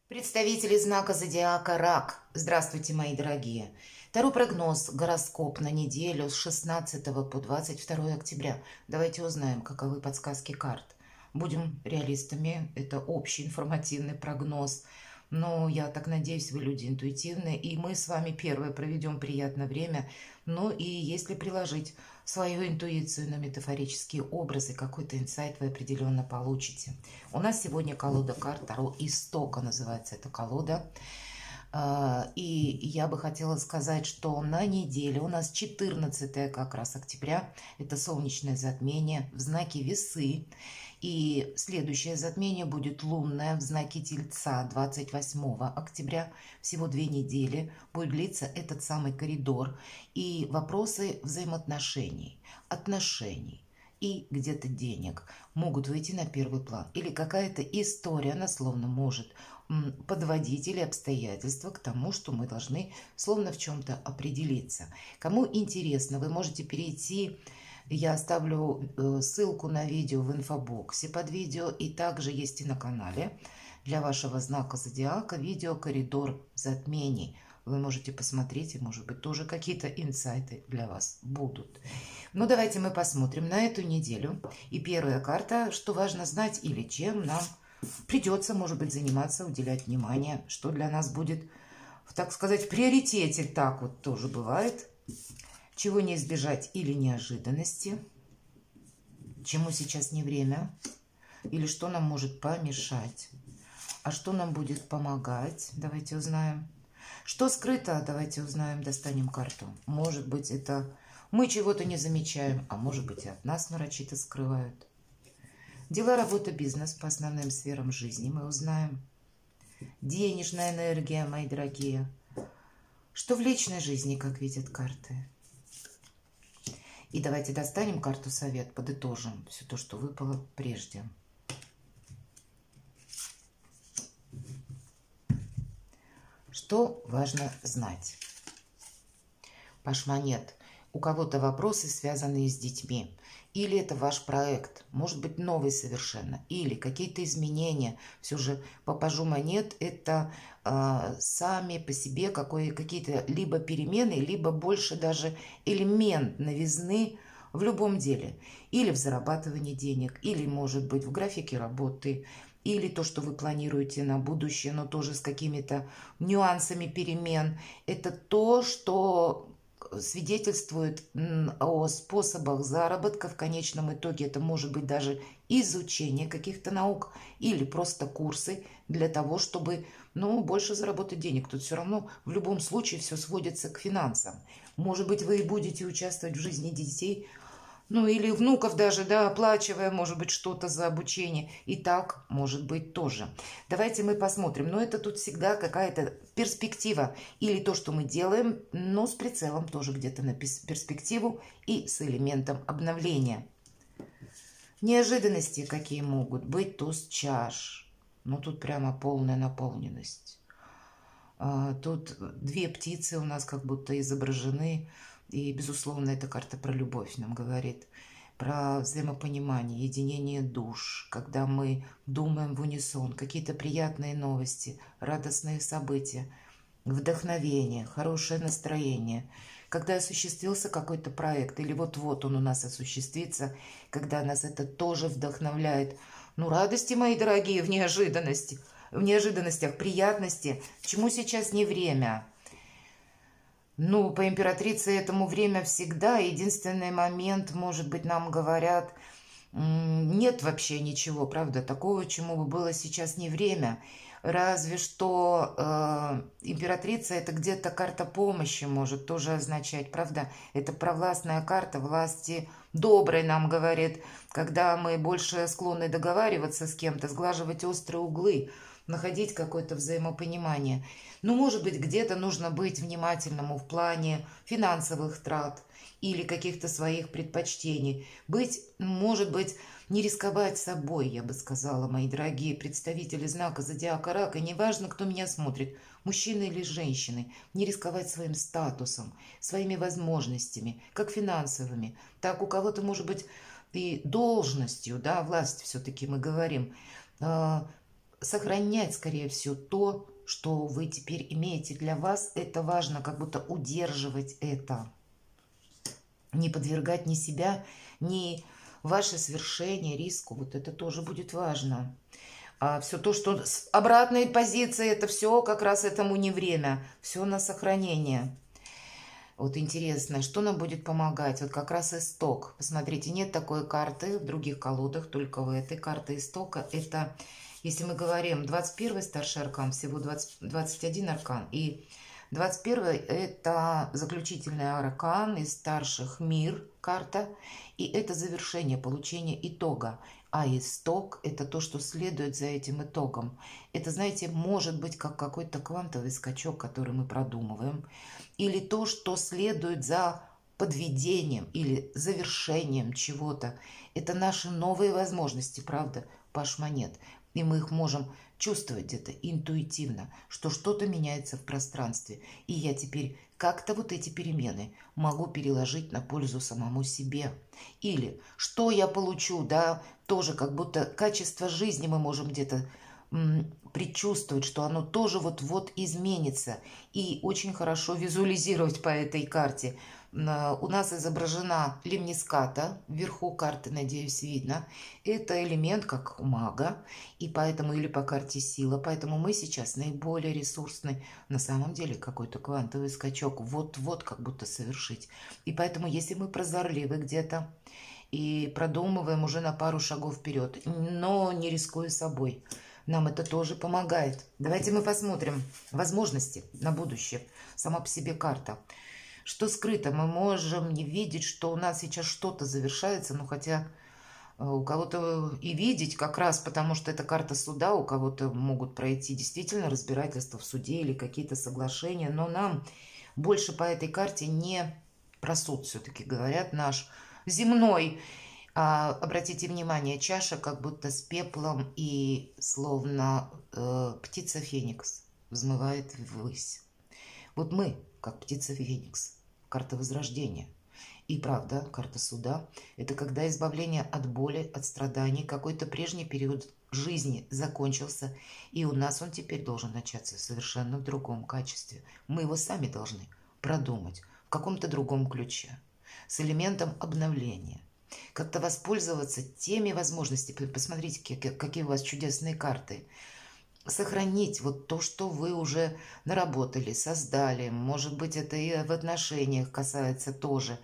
Представители знака зодиака Рак. Здравствуйте, мои дорогие. Таро прогноз, гороскоп на неделю с 16 по 22 октября. Давайте узнаем, каковы подсказки карт. Будем реалистами, это общий информативный прогноз. Но я так надеюсь, вы люди интуитивные, и мы с вами первое проведем приятное время. Ну и если приложить свою интуицию на метафорические образы, какой-то инсайт вы определенно получите. У нас сегодня колода карт Таро Истока называется эта колода. И я бы хотела сказать, что на неделе у нас 14 как раз октября, это солнечное затмение в знаке Весы. И следующее затмение будет лунное в знаке Тельца 28 октября. Всего 2 недели будет длиться этот самый коридор. И вопросы взаимоотношений, отношений и где-то денег могут выйти на первый план. Или какая-то история, она словно может подводить или обстоятельства к тому, что мы должны словно в чем-то определиться. Кому интересно, вы можете перейти. Я оставлю ссылку на видео в инфобоксе под видео, и также есть и на канале для вашего знака зодиака видео «Коридор затмений». Вы можете посмотреть, и, может быть, тоже какие-то инсайты для вас будут. Ну, давайте мы посмотрим на эту неделю. И первая карта, что важно знать или чем нам придется, может быть, заниматься, уделять внимание, что для нас будет, так сказать, в приоритете. Так вот тоже бывает. Чего не избежать или неожиданности, чему сейчас не время, или что нам может помешать, а что нам будет помогать, давайте узнаем. Что скрыто, давайте узнаем, достанем карту. Может быть, это мы чего-то не замечаем, а может быть, и от нас нарочито скрывают. Дела, работа, бизнес по основным сферам жизни мы узнаем. Денежная энергия, мои дорогие. Что в личной жизни, как видят карты. И давайте достанем карту совет, подытожим все то, что выпало прежде. Что важно знать? Паш монет. У кого-то вопросы, связанные с детьми. Или это ваш проект, может быть, новый совершенно. Или какие-то изменения. Все же по пажу монет это сами по себе какие-то либо перемены, либо больше даже элемент новизны в любом деле. Или в зарабатывании денег, или, может быть, в графике работы, или то, что вы планируете на будущее, но тоже с какими-то нюансами перемен. Это то, что свидетельствует о способах заработка. В конечном итоге это может быть даже изучение каких-то наук или просто курсы для того, чтобы больше заработать денег. Тут все равно в любом случае все сводится к финансам. Может быть, вы и будете участвовать в жизни детей, или внуков даже, да, оплачивая, может быть, что-то за обучение. И так, может быть, тоже. Давайте мы посмотрим. Но это тут всегда какая-то перспектива. Или то, что мы делаем, но с прицелом тоже где-то на перспективу и с элементом обновления. Неожиданности какие могут быть? Туз чаш. Тут прямо полная наполненность. Тут 2 птицы у нас как будто изображены. И, безусловно, эта карта про любовь нам говорит, про взаимопонимание, единение душ, когда мы думаем в унисон, какие-то приятные новости, радостные события, вдохновение, хорошее настроение. Когда осуществился какой-то проект, или вот-вот он у нас осуществится, когда нас это тоже вдохновляет. Радости, мои дорогие, в неожиданностях, приятности, чему сейчас не время. По императрице этому время всегда. Единственный момент, может быть, нам говорят, нет вообще ничего, правда, такого, чему бы было сейчас не время. Разве что императрица это где-то карта помощи может тоже означать, правда? Это провластная карта власти доброй нам говорит, когда мы больше склонны договариваться с кем-то, сглаживать острые углы, находить какое-то взаимопонимание. Может быть, где-то нужно быть внимательному в плане финансовых трат или каких-то своих предпочтений. Может быть, не рисковать собой, я бы сказала, мои дорогие представители знака зодиака Рак, и неважно, кто меня смотрит, мужчины или женщины, не рисковать своим статусом, своими возможностями, как финансовыми, так у кого-то, может быть, и должностью, да, власть все-таки мы говорим, сохранять, скорее всего, то, что вы теперь имеете для вас. Это важно, как будто удерживать это. Не подвергать ни себя, ни ваше свершение риску. Вот это тоже будет важно. А все то, что с обратной позиции, это все как раз этому не время. Все на сохранение. Вот интересно, что нам будет помогать? Вот как раз исток. Посмотрите, нет такой карты в других колодах, только в этой карте истока. Это, если мы говорим, 21-й старший аркан, всего 21 аркан. И 21-й это заключительный аркан из старших мир карта. И это завершение, получение итога. А исток – это то, что следует за этим итогом. Это, знаете, может быть как какой-то квантовый скачок, который мы продумываем. Или то, что следует за подведением или завершением чего-то. Это наши новые возможности, правда, Паш монет. И мы их можем чувствовать где-то интуитивно, что что-то меняется в пространстве. И я теперь как-то вот эти перемены могу переложить на пользу самому себе. Или что я получу, да, тоже как будто качество жизни мы можем где-то предчувствовать, что оно тоже вот-вот изменится. И очень хорошо визуализировать по этой карте. У нас изображена лемниската, вверху карты, надеюсь, видно. Это элемент как у мага, и поэтому, или по карте сила, поэтому мы сейчас наиболее ресурсны. На самом деле какой-то квантовый скачок вот-вот как будто совершить. И поэтому, если мы прозорливы где-то и продумываем уже на пару шагов вперед, но не рискуя собой, нам это тоже помогает. Давайте мы посмотрим возможности на будущее. Сама по себе карта. Что скрыто? Мы можем не видеть, что у нас сейчас что-то завершается, но хотя у кого-то и видеть как раз, потому что это карта суда, у кого-то могут пройти действительно разбирательства в суде или какие-то соглашения, но нам больше по этой карте не про суд все-таки говорят наш земной. Обратите внимание, чаша как будто с пеплом и словно птица Феникс взмывает ввысь. Вот мы, как птица Феникс, карта возрождения. И правда, карта суда – это когда избавление от боли, от страданий, какой-то прежний период жизни закончился, и у нас он теперь должен начаться совершенно в другом качестве. Мы его сами должны продумать в каком-то другом ключе, с элементом обновления. Как-то воспользоваться теми возможностями. Посмотрите, какие у вас чудесные карты. Сохранить вот то, что вы уже наработали, создали. Может быть, это и в отношениях касается тоже.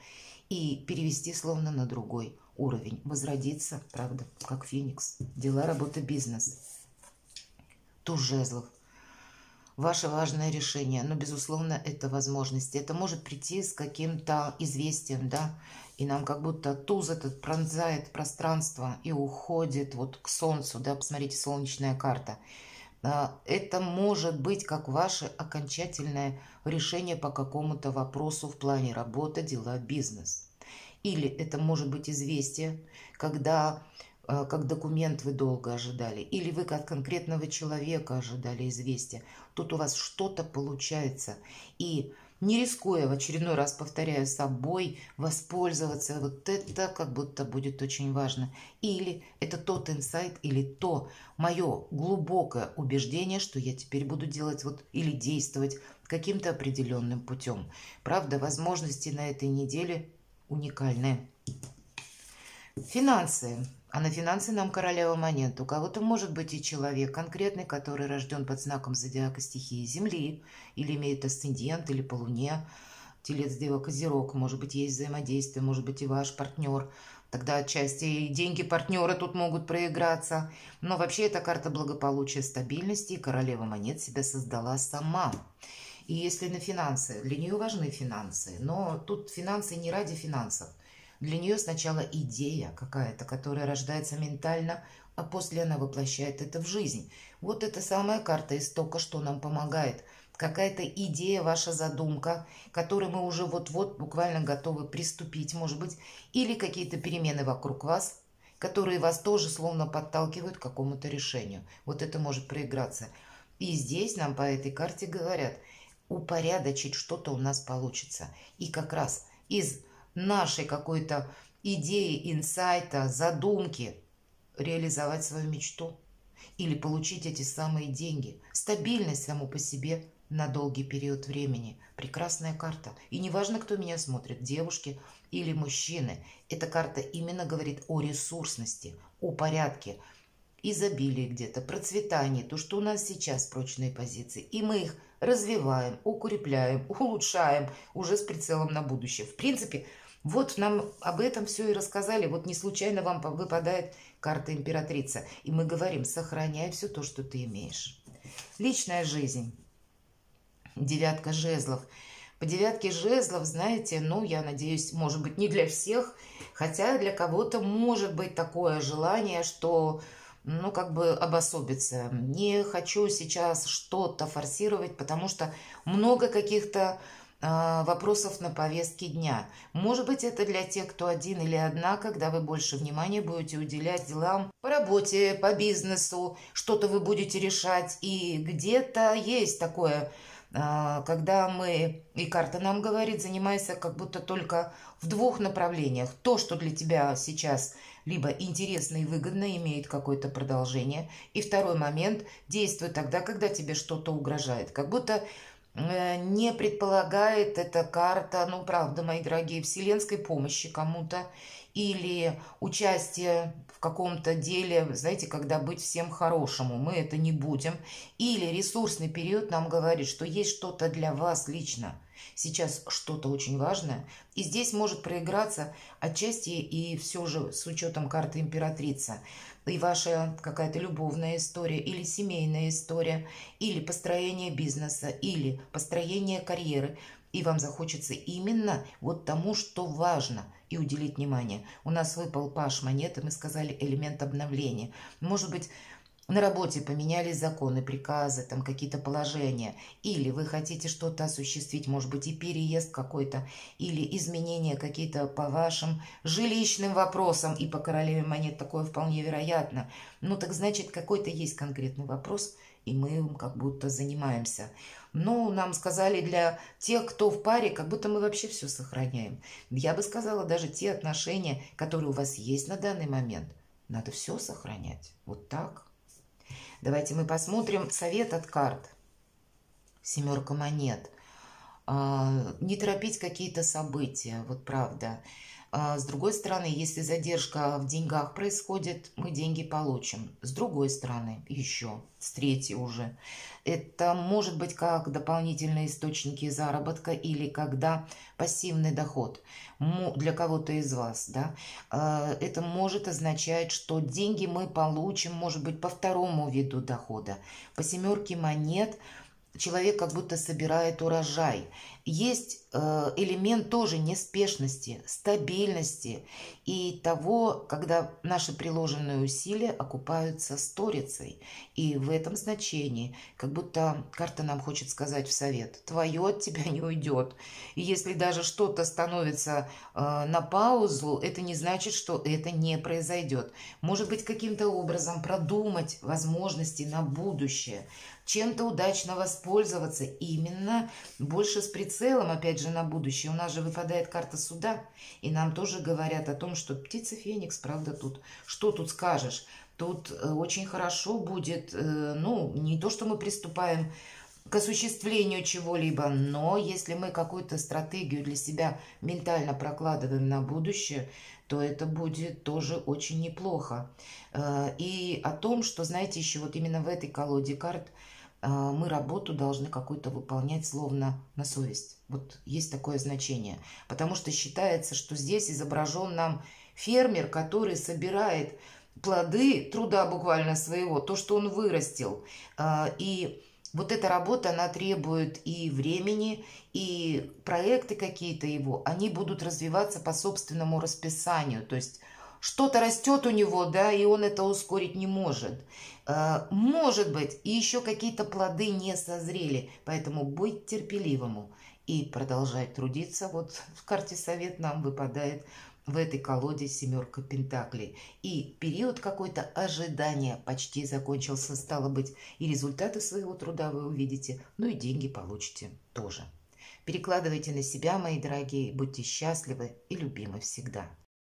И перевести словно на другой уровень. Возродиться, правда, как феникс. Дела, работа, бизнес. Туз жезлов. Ваше важное решение, но, безусловно, это возможности. Это может прийти с каким-то известием, да, и нам как будто туз этот пронзает пространство и уходит вот к солнцу, да, посмотрите, солнечная карта. Это может быть как ваше окончательное решение по какому-то вопросу в плане работа, дела, бизнес. Или это может быть известие, когда как документ вы долго ожидали, или вы как конкретного человека ожидали известия. Тут у вас что-то получается. И не рискуя, в очередной раз повторяю, собой, воспользоваться, вот это как будто будет очень важно. Или это тот инсайт, или то мое глубокое убеждение, что я теперь буду делать вот или действовать каким-то определенным путем. Правда, возможности на этой неделе уникальные. Финансы. А на финансы нам королева монет. У кого-то может быть и человек конкретный, который рожден под знаком зодиака стихии Земли, или имеет асцендент, или по Луне, Телец, Дева, Козерог. Может быть, есть взаимодействие, может быть, и ваш партнер. Тогда отчасти и деньги партнера тут могут проиграться. Но вообще это карта благополучия, стабильности, и королева монет себя создала сама. И если на финансы, для нее важны финансы, но тут финансы не ради финансов. Для нее сначала идея какая-то, которая рождается ментально, а после она воплощает это в жизнь. Вот это самая карта истока, что нам помогает. Какая-то идея, ваша задумка, к которой мы уже вот-вот буквально готовы приступить, может быть, или какие-то перемены вокруг вас, которые вас тоже словно подталкивают к какому-то решению. Вот это может проиграться. И здесь нам по этой карте говорят, упорядочить что-то у нас получится. И как раз из нашей какой-то идеи, инсайта, задумки реализовать свою мечту. или получить эти самые деньги. Стабильность само по себе на долгий период времени. Прекрасная карта. И неважно, кто меня смотрит, девушки или мужчины. Эта карта именно говорит о ресурсности, о порядке, изобилии где-то, процветании, то, что у нас сейчас прочные позиции. И мы их развиваем, укрепляем, улучшаем уже с прицелом на будущее. В принципе, вот нам об этом все и рассказали. Вот не случайно вам выпадает карта императрица. И мы говорим, сохраняй все то, что ты имеешь. Личная жизнь. Девятка жезлов. По девятке жезлов, знаете, ну, я надеюсь, может быть, не для всех, хотя для кого-то может быть такое желание, что, ну, как бы обособиться. Не хочу сейчас что-то форсировать, потому что много каких-то вопросов на повестке дня. Может быть, это для тех, кто один или одна, когда вы больше внимания будете уделять делам по работе, по бизнесу, что-то вы будете решать. И где-то есть такое, когда мы, и карта нам говорит, занимайся как будто только в двух направлениях. То, что для тебя сейчас либо интересно и выгодно, имеет какое-то продолжение. И второй момент, действуй тогда, когда тебе что-то угрожает. Как будто не предполагает эта карта, ну, правда, мои дорогие, вселенской помощи кому-то или участие в каком-то деле, знаете, когда быть всем хорошему, мы это не будем. Или ресурсный период нам говорит, что есть что-то для вас лично, сейчас что-то очень важное, и здесь может проиграться отчасти и все же с учетом карты императрица, и ваша какая-то любовная история, или семейная история, или построение бизнеса, или построение карьеры. И вам захочется именно вот тому, что важно, и уделить внимание. У нас выпал паш монеты, мы сказали элемент обновления. Может быть, на работе поменялись законы, приказы, там какие-то положения, или вы хотите что-то осуществить, может быть, и переезд какой-то, или изменения какие-то по вашим жилищным вопросам, и по королеве монет такое вполне вероятно. Ну, так значит, какой-то есть конкретный вопрос, и мы им как будто занимаемся. Ну, нам сказали для тех, кто в паре, как будто мы вообще все сохраняем. Я бы сказала, даже те отношения, которые у вас есть на данный момент, надо все сохранять. Вот так. Давайте мы посмотрим совет от карт. Семерка монет. Не торопить какие-то события, вот правда. С другой стороны, если задержка в деньгах происходит, мы деньги получим. С другой стороны, еще, с третьей уже, это может быть как дополнительные источники заработка или когда пассивный доход для кого-то из вас, да, это может означать, что деньги мы получим, может быть, по второму виду дохода. По семерке монет человек как будто собирает урожай. Есть элемент тоже неспешности, стабильности и того, когда наши приложенные усилия окупаются сторицей. И в этом значении, как будто карта нам хочет сказать в совет, твое от тебя не уйдет. И если даже что-то становится на паузу, это не значит, что это не произойдет. Может быть, каким-то образом продумать возможности на будущее, чем-то удачно воспользоваться, именно больше с прицелом, опять же, на будущее. У нас же выпадает карта суда, и нам тоже говорят о том, что птица Феникс, правда, тут. Что тут скажешь? Тут очень хорошо будет, ну, не то, что мы приступаем к осуществлению чего-либо, но если мы какую-то стратегию для себя ментально прокладываем на будущее, то это будет тоже очень неплохо. И о том, что, знаете, еще вот именно в этой колоде карт мы работу должны какую-то выполнять словно на совесть. Вот есть такое значение. Потому что считается, что здесь изображен нам фермер, который собирает плоды труда буквально своего, то, что он вырастил. И вот эта работа, она требует и времени, и проекты какие-то его, они будут развиваться по собственному расписанию. То есть что-то растет у него, да, и он это ускорить не может. Может быть, и еще какие-то плоды не созрели, поэтому быть терпеливому и продолжать трудиться. Вот в карте совет нам выпадает в этой колоде семерка пентаклей. И период какой-то ожидания почти закончился, стало быть, и результаты своего труда вы увидите, ну и деньги получите тоже. Перекладывайте на себя, мои дорогие, будьте счастливы и любимы всегда.